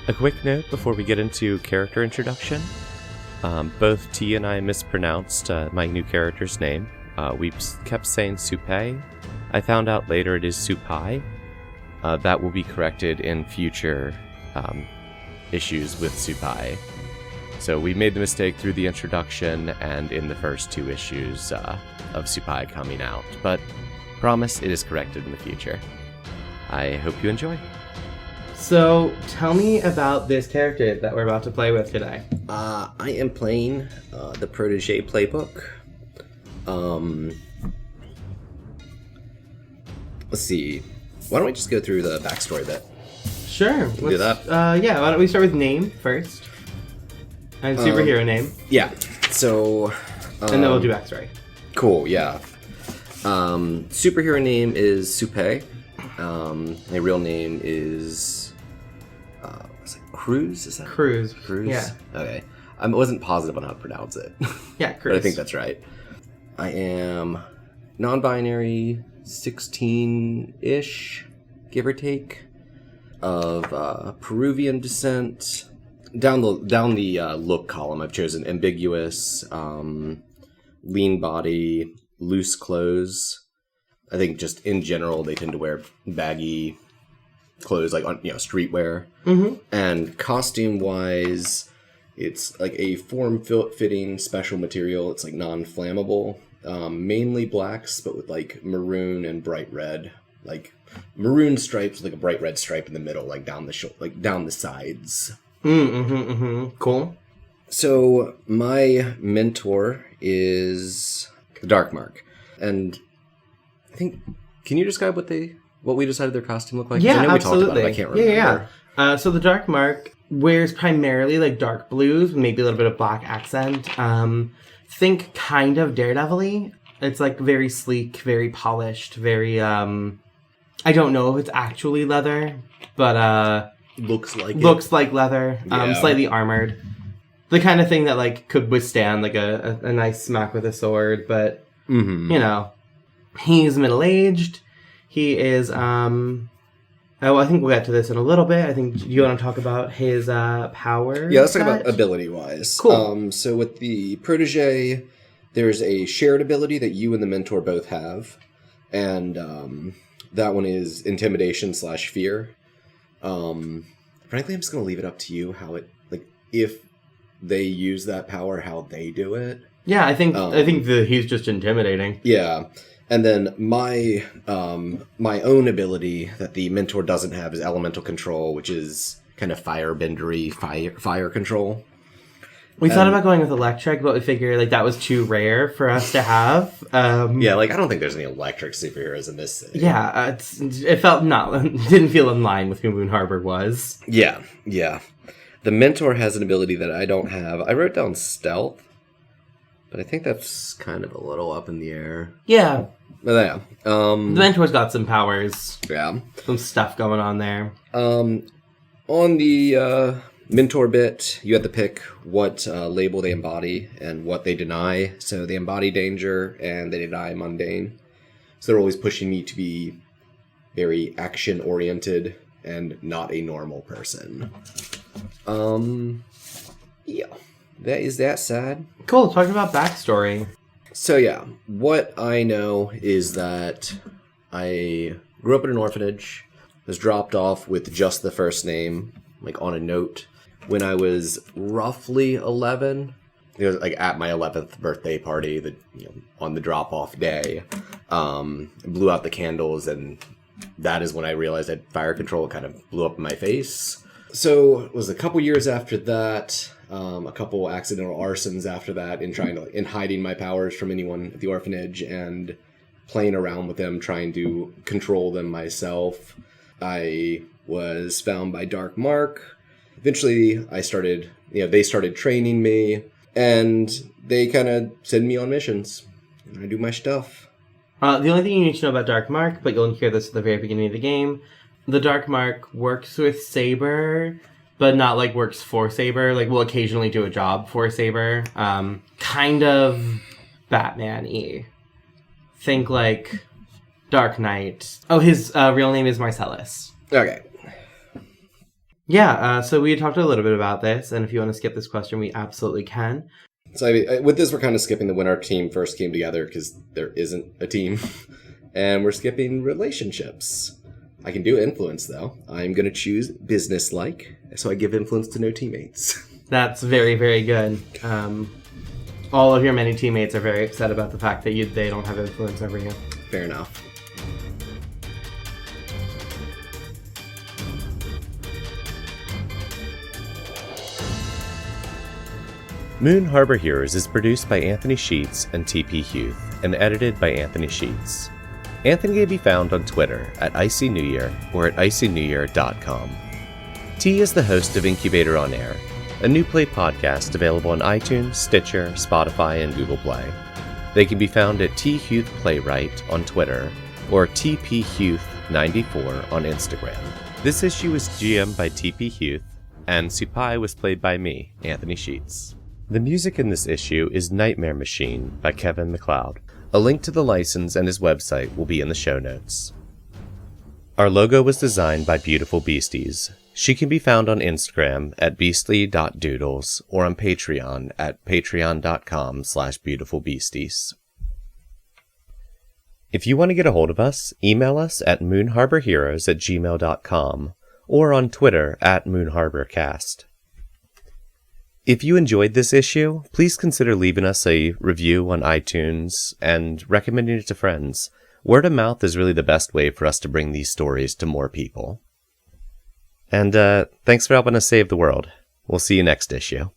A quick note before we get into character introduction. Both T and I mispronounced my new character's name. We kept saying Supay. I found out later it is Supay. That will be corrected in future issues with Supay. So we made the mistake through the introduction and in the first 2 issues of Supay coming out. But promise it is corrected in the future. I hope you enjoy. So, tell me about this character that we're about to play with today. I am playing the Protege playbook. Let's see. Why don't we just go through the backstory bit? Sure. Let's do that? Yeah, why don't we start with name first? And superhero name. Yeah. So... and then we'll do backstory. Cool, yeah. Superhero name is Supay. My real name is... Cruz? Is that Cruz? Yeah. Okay. I wasn't positive on how to pronounce it. Yeah, Cruz. But I think that's right. I am non-binary, 16-ish, give or take, of Peruvian descent. Down the look column, I've chosen ambiguous, lean body, loose clothes. I think just in general, they tend to wear baggy clothes, like on streetwear. Mm-hmm. And costume-wise, it's like a form-fitting special material. It's like non-flammable. Mainly blacks, but with like maroon and bright red, like maroon stripes, like a bright red stripe in the middle, like down the sides. Cool. So my mentor is Dark Mark, and I think, can you describe what we decided their costume looked like? Yeah, I know absolutely. We talked about it, I can't remember. Yeah. So the Dark Mark wears primarily like dark blues, maybe a little bit of black accent. Think kind of Daredevil-y. It's like very sleek, very polished, very I don't know if it's actually leather, but looks like leather. Yeah. Slightly armored. The kind of thing that like could withstand like a nice smack with a sword, but he's middle-aged. He is I think we'll get to this in a little bit. I think you want to talk about his power. Yeah, let's talk about ability-wise. Cool. So with the Protege, there's a shared ability that you and the mentor both have. And that one is intimidation/fear. Frankly, I'm just going to leave it up to you how it, like, if they use that power, how they do it. Yeah, I think he's just intimidating. Yeah. And then my own ability that the mentor doesn't have is elemental control, which is kind of firebendery fire control. We thought about going with electric, but we figured like that was too rare for us to have. Yeah, like I don't think there's any electric superheroes in this city. Yeah, it felt didn't feel in line with who Moon Harbor was. Yeah. The mentor has an ability that I don't have. I wrote down stealth, but I think that's kind of a little up in the air. Yeah. But yeah. The mentor's got some powers. Yeah. Some stuff going on there. On the mentor bit, you have to pick what label they embody and what they deny. So they embody danger and they deny mundane. So they're always pushing me to be very action-oriented and not a normal person. Yeah. That is that sad. Cool, talking about backstory. So yeah, what I know is that I grew up in an orphanage, was dropped off with just the first name, like on a note, when I was roughly 11. It was like at my 11th birthday party, on the drop-off day, blew out the candles, and that is when I realized that fire control kind of blew up in my face. So it was a couple years after that. A couple accidental arsons after that, in hiding my powers from anyone at the orphanage and playing around with them, trying to control them myself. I was found by Dark Mark. Eventually, they started training me, and they kind of send me on missions. And I do my stuff. The only thing you need to know about Dark Mark, but you'll hear this at the very beginning of the game, the Dark Mark works with Saber, but not like works for Saber. Like will occasionally do a job for Saber. Kind of Batman-y. Think like Dark Knight. Oh, his real name is Marcellus. Okay. Yeah, so we talked a little bit about this, and if you want to skip this question, we absolutely can. So I mean, with this, we're kind of skipping when our team first came together because there isn't a team. And we're skipping relationships. I can do influence, though. I'm going to choose business-like, so I give influence to no teammates. That's very, very good. All of your many teammates are very upset about the fact that they don't have influence over you. Fair enough. Moon Harbor Heroes is produced by Anthony Sheets and TP Huth and edited by Anthony Sheets. Anthony can be found on Twitter at IcyNewYear or at IcyNewYear.com. T is the host of Incubator on Air, a new play podcast available on iTunes, Stitcher, Spotify, and Google Play. They can be found at T Huth Playwright on Twitter or TP Huth 94 on Instagram. This issue was GM'd by TP Huth, and Supay was played by me, Anthony Sheets. The music in this issue is Nightmare Machine by Kevin MacLeod. A link to the license and his website will be in the show notes. Our logo was designed by Beautiful Beasties. She can be found on Instagram at beastly.doodles or on Patreon at patreon.com/beautifulbeasties. If you want to get a hold of us, email us at moonharborheroes@gmail.com or on Twitter at moonharborcast. If you enjoyed this issue, please consider leaving us a review on iTunes and recommending it to friends. Word of mouth is really the best way for us to bring these stories to more people. And thanks for helping us save the world. We'll see you next issue.